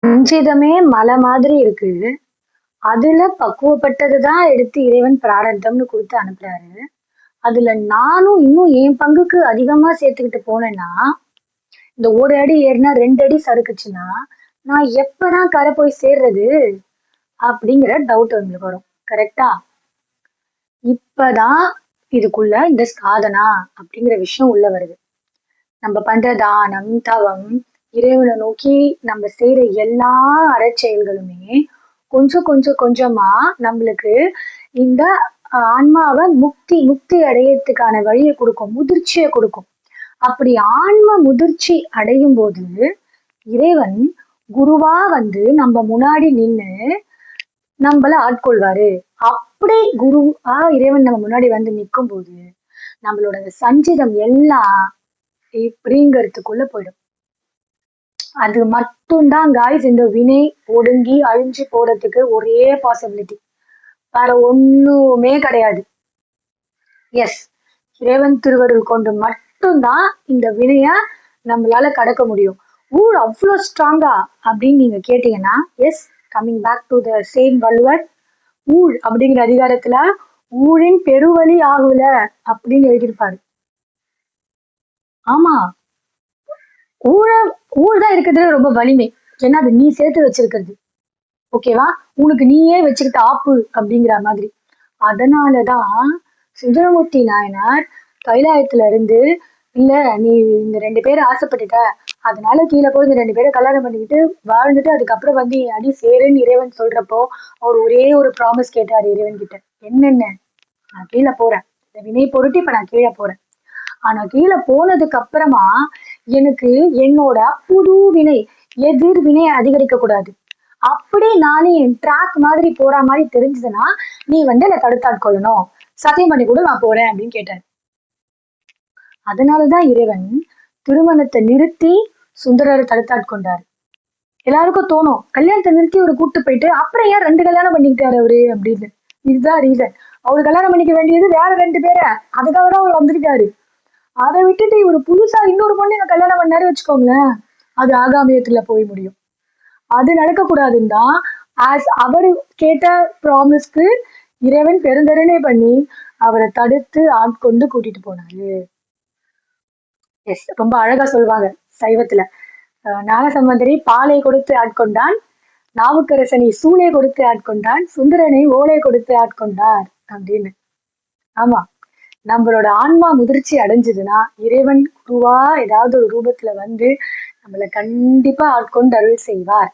சஞ்சிதமே மலை மாதிரி இருக்கு. அதுல பக்குவப்பட்டதுதான் எடுத்து இறைவன் பிராரத்தம்னு குடுத்து அனுப்புறாரு. அதுல நானும் இன்னும் என் பங்குக்கு அதிகமா சேர்த்துக்கிட்டு போனேன்னா, இந்த ஒரு அடி ஏறினா 2 அடி சறுக்குச்சுன்னா, நான் எப்பதான் கரை போய் சேர்றது? அப்படிங்கிற டவுட் உங்களுக்கு வரும். கரெக்ட்டா? இப்பதான் இதுக்குள்ள இந்த சாதனா அப்படிங்கிற விஷயம் உள்ள வருது. நம்ம பண்ற தானம், தவம், இறைவனை நோக்கி நம்ம செய்யற எல்லா அறச்செயல்களுமே கொஞ்சம் கொஞ்சம் கொஞ்சமா நம்மளுக்கு இந்த ஆன்மாவை முக்தி முக்தி அடையறதுக்கான வழியை கொடுக்கும், முதிர்ச்சியை கொடுக்கும். அப்படி ஆன்ம முதிர்ச்சி அடையும் போது இறைவன் குருவா வந்து நம்ம முன்னாடி நின்னு நம்மள ஆட்கொள்வாரு. அப்படி குருவா இறைவன் நம்ம முன்னாடி வந்து நிற்கும் போது நம்மளோட அந்த சஞ்சிதம் எல்லாம் இப்படிங்கிறதுக்குள்ள போயிடும். அது மட்டும்தான் காய்ஸ் இந்த வினை ஒடுங்கி அழிஞ்சு போறதுக்கு ஒரே பாசிபிலிட்டி. வேற ஒண்ணுமே கிடையாது. எஸ், இறைவன் திருவருள் கொண்டு மட்டும்தான் இந்த வினைய நம்மளால கடக்க முடியும். ஊழ் அவ்வளோ ஸ்ட்ராங்கா அப்படின்னு நீங்க கேட்டீங்கன்னா, yes, coming back to the same Valluvar, ஊழ் அப்படிங்கிற அதிகாரத்துல ஊழின் பெருவழி ஆகுல அப்படின்னு எழுதியிருப்பாரு. ஆமா, ஊழ் தான் இருக்கிறதுல ரொம்ப வலிமை. ஏன்னா அது நீ சேர்த்து வச்சிருக்கிறது. ஓகேவா? உனக்கு நீயே வச்சுக்கிட்ட ஆப்பு அப்படிங்கிற மாதிரி. அதனாலதான் சுந்தரமூர்த்தி நாயனார் கைலாயத்துல இருந்து, இல்ல நீ இந்த 2 பேரை ஆசைப்பட்டுட்ட, அதனால கீழே போய் இந்த 2 பேரை கல்யாணம் பண்ணிக்கிட்டு வாழ்ந்துட்டு அதுக்கப்புறம் வந்து என் அடி சேருன்னு இறைவன் சொல்றப்போ அவர் ஒரே ஒரு ப்ராமிஸ் கேட்டாரு இறைவன் கிட்ட. என்னென்ன? நான் கீழே போறேன், இந்த வினை பொருட்டு இப்ப நான் கீழே போறேன். ஆனா கீழே போனதுக்கு அப்புறமா எனக்கு என்னோட புது வினை எதிர் வினை அதிகரிக்க கூடாது. அப்படி நானே என் ட்ராக் மாதிரி போற மாதிரி தெரிஞ்சதுன்னா நீ வந்து என்னை தடுத்தாட்கொள்ளணும், சத்தியம் பண்ணி கூட நான் போறேன் அப்படின்னு கேட்டார். அதனாலதான் இறைவன் திருமணத்தை நிறுத்தி சுந்தரரை தடுத்தாட்கொண்டார். எல்லாருக்கும் தோணும், கல்யாணத்தை நிறுத்தி ஒரு கூட்டு போயிட்டு அப்புறம் ஏன் 2 கல்யாணம் பண்ணிக்கிட்டாரு அவரு அப்படின்னு. இதுதான் ரீசன். அவரு கல்யாணம் பண்ணிக்க வேண்டியது வேற 2 பேரை, அதுக்காக தான் அவர் வந்திருக்காரு. அதை விட்டுட்டு இவரு புதுசா இன்னொரு பொண்ணு என்ன கல்யாணம் பண்ணாரு வச்சுக்கோங்களேன், அது ஆகாமியத்துல போய் முடியும். அது நடக்கக்கூடாதுன்னு தான் ஆஸ் அவர் கேட்ட ப்ராமிஸ்க்கு இறைவன் பெருந்தருணை பண்ணி அவரை தடுத்து ஆட்கொண்டு கூட்டிட்டு போனாரு. எஸ், ரொம்ப அழகா சொல்லுவாங்க சைவத்துல, ஞானசம்பந்தரை பாலை கொடுத்து ஆட்கொண்டான், நாவுக்கரசனை சூளை கொடுத்து ஆட்கொண்டான், சுந்தரனை ஓலை கொடுத்து ஆட்கொண்டார் அப்படின்னு. ஆமா, நம்மளோட ஆன்மா முதிர்ச்சி அடைஞ்சதுன்னா இறைவன் குருவா ஏதாவது ஒரு ரூபத்துல வந்து நம்மளை கண்டிப்பா ஆட்கொண்டு அருள் செய்வார்.